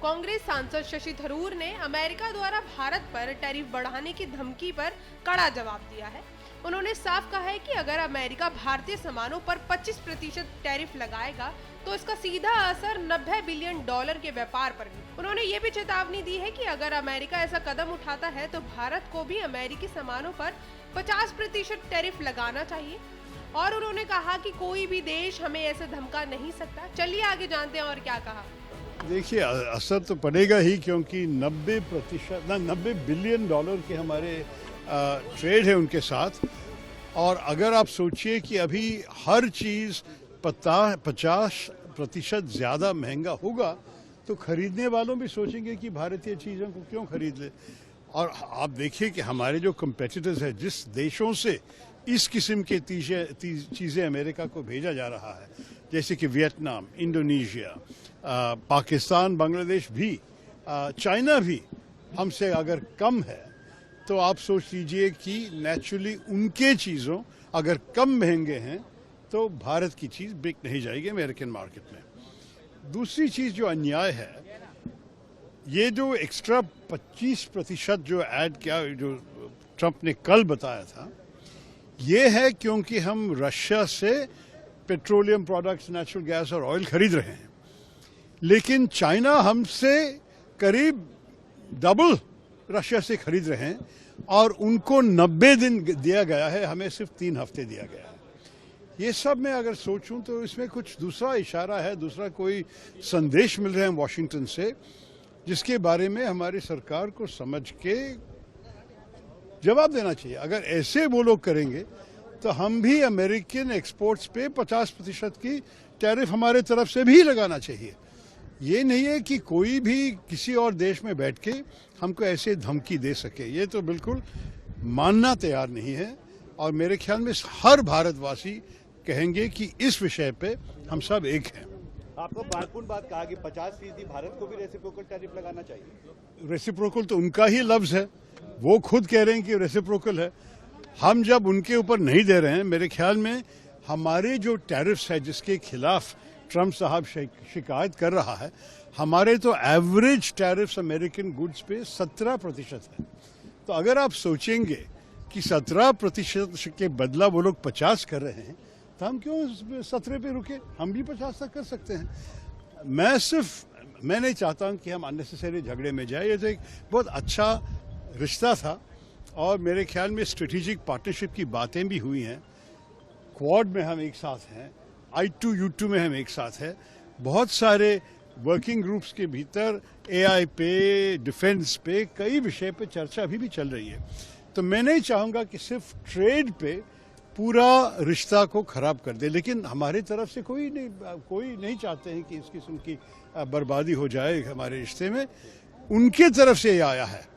कांग्रेस सांसद शशि थरूर ने अमेरिका द्वारा भारत पर टैरिफ बढ़ाने की धमकी पर कड़ा जवाब दिया है। उन्होंने साफ कहा है कि अगर अमेरिका भारतीय सामानों पर 25% टैरिफ लगाएगा तो इसका सीधा असर $90 बिलियन के व्यापार पर भी। उन्होंने ये भी चेतावनी दी है कि अगर अमेरिका ऐसा कदम उठाता है तो भारत को भी अमेरिकी सामानों पर 50% टैरिफ लगाना चाहिए और उन्होंने कहा कि कोई भी देश हमें ऐसे धमका नहीं सकता। चलिए आगे जानते हैं और क्या कहा। देखिए, असर तो पड़ेगा ही, क्योंकि 90 बिलियन डॉलर के हमारे ट्रेड है उनके साथ। और अगर आप सोचिए कि अभी हर चीज़ 50% ज़्यादा महंगा होगा तो खरीदने वालों भी सोचेंगे कि भारतीय चीज़ों को क्यों खरीद ले। और आप देखिए कि हमारे जो कंपेटिटर्स हैं, जिस देशों से इस किस्म के चीज़ें अमेरिका को भेजा जा रहा है, जैसे कि वियतनाम, इंडोनेशिया, पाकिस्तान, बांग्लादेश भी, चाइना भी हमसे अगर कम है, तो आप सोच लीजिए कि नेचुरली उनके चीज़ों अगर कम महंगे हैं तो भारत की चीज़ बिक नहीं जाएगी अमेरिकन मार्केट में। दूसरी चीज़ जो अन्याय है, ये जो एक्स्ट्रा 25% जो ऐड किया, जो ट्रंप ने कल बताया था, ये है क्योंकि हम रशिया से पेट्रोलियम प्रोडक्ट्स, नेचुरल गैस और ऑयल खरीद रहे हैं, लेकिन चाइना हमसे करीब डबल रशिया से खरीद रहे हैं और उनको 90 दिन दिया गया है, हमें सिर्फ 3 हफ्ते दिया गया है। ये सब मैं अगर सोचूं तो इसमें कुछ दूसरा इशारा है, दूसरा कोई संदेश मिल रहे हैं वॉशिंगटन से, जिसके बारे में हमारी सरकार को समझ के जवाब देना चाहिए। अगर ऐसे वो लोग करेंगे तो हम भी अमेरिकन एक्सपोर्ट्स पे 50% की टैरिफ हमारे तरफ से भी लगाना चाहिए। ये नहीं है कि कोई भी किसी और देश में बैठ के हमको ऐसे धमकी दे सके, ये तो बिल्कुल मानना तैयार नहीं है। और मेरे ख्याल में हर भारतवासी कहेंगे कि इस विषय पे हम सब एक हैं। आपको महत्वपूर्ण बात कहा कि 50% भारत को भी रेसिप्रोकल टैरिफ लगाना चाहिए। रेसिप्रोकल तो उनका ही लफ्ज है, वो खुद कह रहे हैं कि रेसिप्रोकल है। हम जब उनके ऊपर नहीं दे रहे हैं, मेरे ख्याल में हमारे जो टैरिफ्स है जिसके खिलाफ ट्रंप साहब शिकायत कर रहा है, हमारे तो एवरेज टैरिफ्स अमेरिकन गुड्स पे 17% है। तो अगर आप सोचेंगे कि 17% के बदला वो लोग 50 कर रहे हैं, तो हम क्यों 17 पे रुके, हम भी 50 तक कर सकते हैं। मैं नहीं चाहता हूं कि हम अननेसेसरी झगड़े में जाए। ये तो एक बहुत अच्छा रिश्ता था और मेरे ख्याल में स्ट्रेटेजिक पार्टनरशिप की बातें भी हुई हैं। क्वाड में हम एक साथ हैं, I2U2 में हम एक साथ हैं। बहुत सारे वर्किंग ग्रुप्स के भीतर AI पे, डिफेंस पे, कई विषय पे चर्चा अभी भी चल रही है। तो मैं नहीं चाहूँगा कि सिर्फ ट्रेड पे पूरा रिश्ता को खराब कर दे, लेकिन हमारी तरफ से कोई नहीं चाहते हैं कि इस किस्म की बर्बादी हो जाए हमारे रिश्ते में। उनके तरफ से ये आया है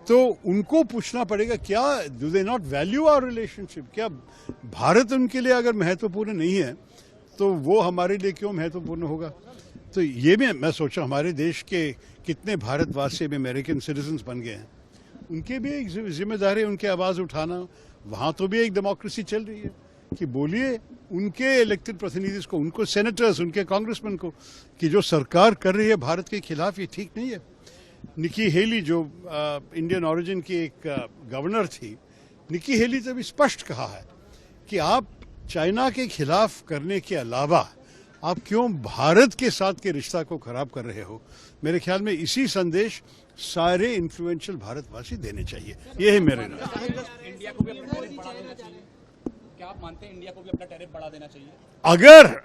तो उनको पूछना पड़ेगा, क्या do they not value our relationship? क्या भारत उनके लिए अगर महत्वपूर्ण नहीं है तो वो हमारे लिए क्यों महत्वपूर्ण होगा? तो ये भी मैं सोचा, हमारे देश के कितने भारतवासी भी अमेरिकन सिटीजन्स बन गए हैं, उनके भी एक जिम्मेदारी उनकी आवाज़ उठाना। वहाँ तो भी एक डेमोक्रेसी चल रही है कि बोलिए उनके इलेक्टेड प्रतिनिधि को, उनको सेनेटर्स, उनके कांग्रेसमैन को, कि जो सरकार कर रही है भारत के खिलाफ ये ठीक नहीं है। निकी हेली जो इंडियन ओरिजिन की एक गवर्नर थी, निकी हेली ने भी स्पष्ट कहा है कि आप चाइना के खिलाफ करने के अलावा आप क्यों भारत के साथ के रिश्ता को खराब कर रहे हो। मेरे ख्याल में इसी संदेश सारे इन्फ्लुएंशियल भारतवासी देने चाहिए। ये है मेरे नाम। इंडिया को भी अपना टैरिफ बढ़ा देना चाहिए। क्या आप मानते हैं इंडिया को भी अपना टैरिफ बढ़ा देना चाहिए?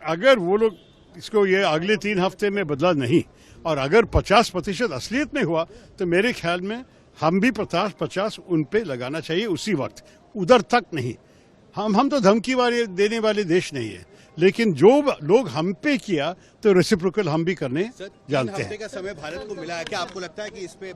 अगर वो लोग इसको ये अगले 3 हफ्ते में बदला नहीं और अगर 50% असलियत में हुआ तो मेरे ख्याल में हम भी 50 उन पे लगाना चाहिए उसी वक्त, उधर तक नहीं। हम तो धमकी वाले देने वाले देश नहीं है, लेकिन जो लोग हम पे किया तो रेसिप्रोकल हम भी करने जानते हैं। हफ्ते का समय भारत को मिला है, क्या आपको लगता है कि इस पे